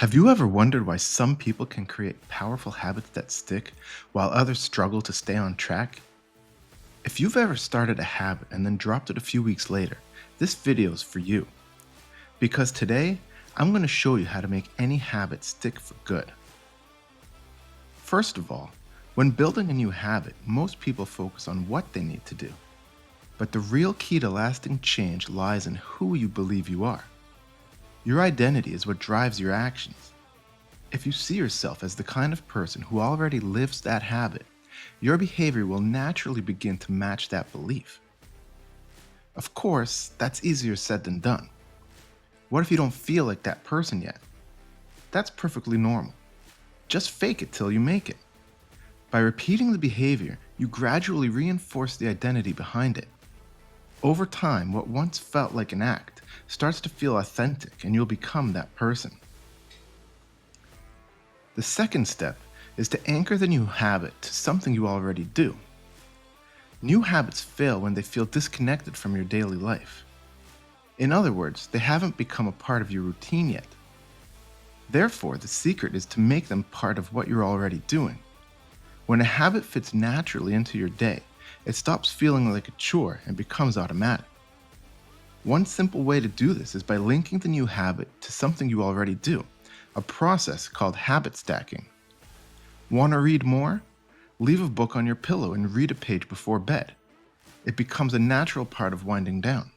Have you ever wondered why some people can create powerful habits that stick while others struggle to stay on track? If you've ever started a habit and then dropped it a few weeks later, this video is for you. Because today, I'm going to show you how to make any habit stick for good. First of all, when building a new habit, most people focus on what they need to do. But the real key to lasting change lies in who you believe you are. Your identity is what drives your actions. If you see yourself as the kind of person who already lives that habit, your behavior will naturally begin to match that belief. Of course, that's easier said than done. What if you don't feel like that person yet? That's perfectly normal. Just fake it till you make it. By repeating the behavior, you gradually reinforce the identity behind it. Over time, what once felt like an act starts to feel authentic and you'll become that person. The second step is to anchor the new habit to something you already do. New habits fail when they feel disconnected from your daily life. In other words, they haven't become a part of your routine yet. Therefore, the secret is to make them part of what you're already doing. When a habit fits naturally into your day, it stops feeling like a chore and becomes automatic. One simple way to do this is by linking the new habit to something you already do, a process called habit stacking. Want to read more? Leave a book on your pillow and read a page before bed. It becomes a natural part of winding down.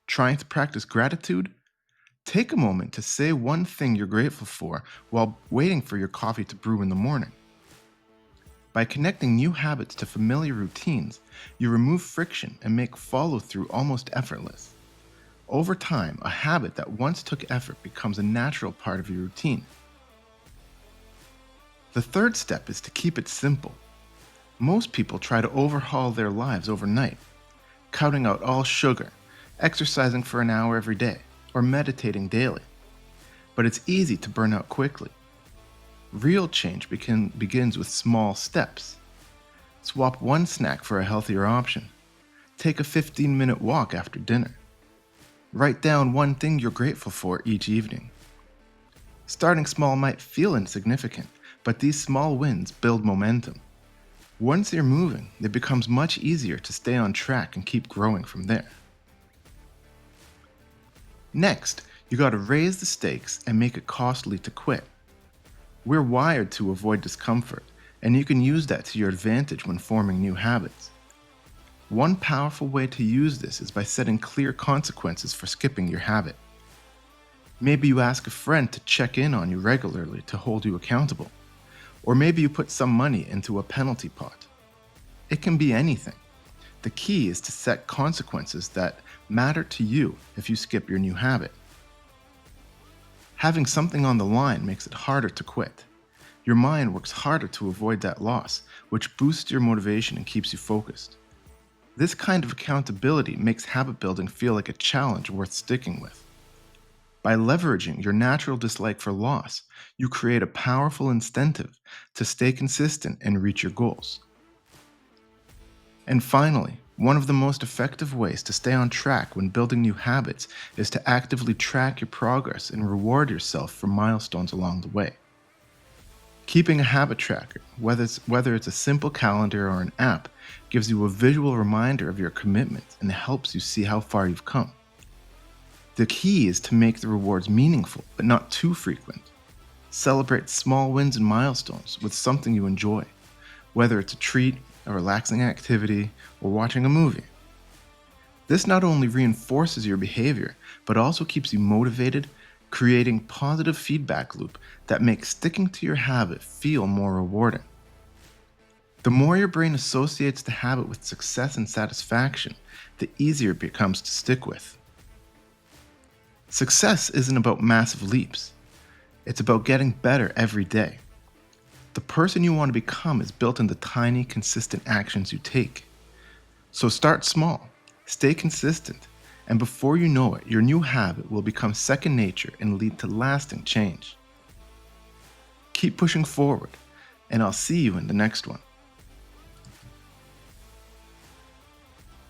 Trying to practice gratitude? Take a moment to say one thing you're grateful for while waiting for your coffee to brew in the morning. By connecting new habits to familiar routines, you remove friction and make follow-through almost effortless. Over time, a habit that once took effort becomes a natural part of your routine. The third step is to keep it simple. Most people try to overhaul their lives overnight, cutting out all sugar, exercising for an hour every day, or meditating daily. But it's easy to burn out quickly. Real change begins with small steps. Swap one snack for a healthier option. Take a 15-minute walk after dinner. Write down one thing you're grateful for each evening. Starting small might feel insignificant, but these small wins build momentum. Once you're moving, it becomes much easier to stay on track and keep growing from there. Next, you gotta raise the stakes and make it costly to quit. We're wired to avoid discomfort, and you can use that to your advantage when forming new habits. One powerful way to use this is by setting clear consequences for skipping your habit. Maybe you ask a friend to check in on you regularly to hold you accountable, or maybe you put some money into a penalty pot. It can be anything. The key is to set consequences that matter to you if you skip your new habit. Having something on the line makes it harder to quit. Your mind works harder to avoid that loss, which boosts your motivation and keeps you focused. This kind of accountability makes habit building feel like a challenge worth sticking with. By leveraging your natural dislike for loss, you create a powerful incentive to stay consistent and reach your goals. And finally, one of the most effective ways to stay on track when building new habits is to actively track your progress and reward yourself for milestones along the way. Keeping a habit tracker, whether it's a simple calendar or an app, gives you a visual reminder of your commitment and helps you see how far you've come. The key is to make the rewards meaningful, but not too frequent. Celebrate small wins and milestones with something you enjoy, whether it's a treat, a relaxing activity, or watching a movie. This not only reinforces your behavior, but also keeps you motivated, creating positive feedback loop that makes sticking to your habit feel more rewarding. The more your brain associates the habit with success and satisfaction, the easier it becomes to stick with. Success isn't about massive leaps. It's about getting better every day. The person you want to become is built in the tiny, consistent actions you take. So start small, stay consistent, and before you know it, your new habit will become second nature and lead to lasting change. Keep pushing forward, and I'll see you in the next one.